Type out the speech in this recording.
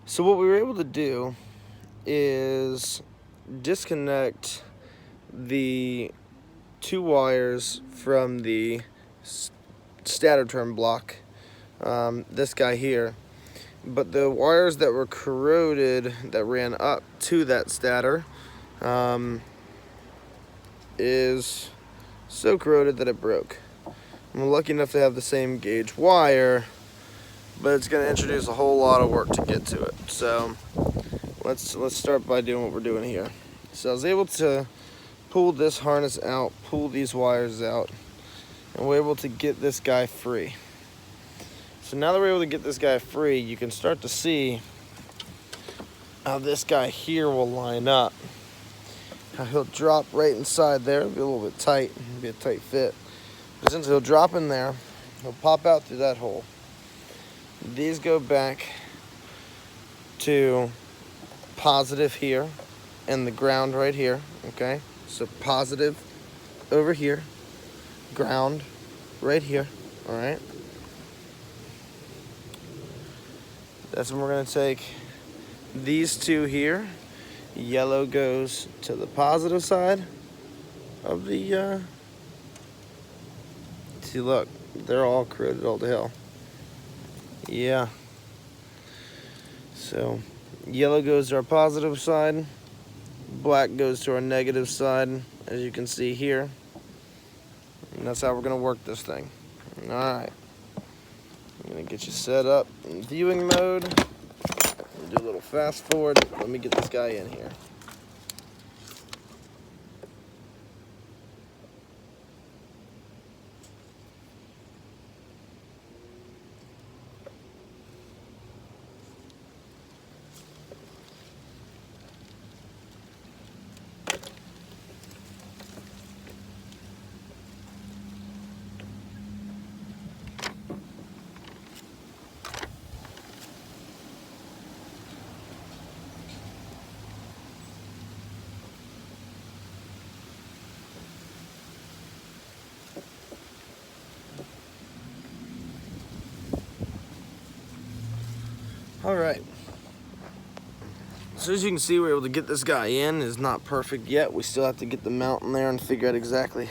So what we were able to do is disconnect the two wires from the stator term block, this guy here, but the wires that were corroded that ran up to that stator is so corroded that it broke. I'm lucky enough to have the same gauge wire, but it's going to introduce a whole lot of work to get to it. So let's start by doing what we're doing here. So I was able to pull this harness out, pull these wires out, and we're able to get this guy free. So now that we're able to get this guy free, you can start to see how this guy here will line up. How he'll drop right inside there. It'll be a little bit tight, it'll be a tight fit. But since he'll drop in there, he'll pop out through that hole. These go back to positive here and the ground right here, okay? So positive over here, ground right here, all right? That's when we're gonna take these two here. Yellow goes to the positive side of the, see, look, they're all corroded all to hell. Yeah. So yellow goes to our positive side, black goes to our negative side, as you can see here. And that's how we're gonna work this thing. All right. I'm gonna get you set up in viewing mode. Do a little fast forward. Let me get this guy in here. All right. So as you can see, we're able to get this guy in. It's not perfect yet. We still have to get the mount in there and figure out exactly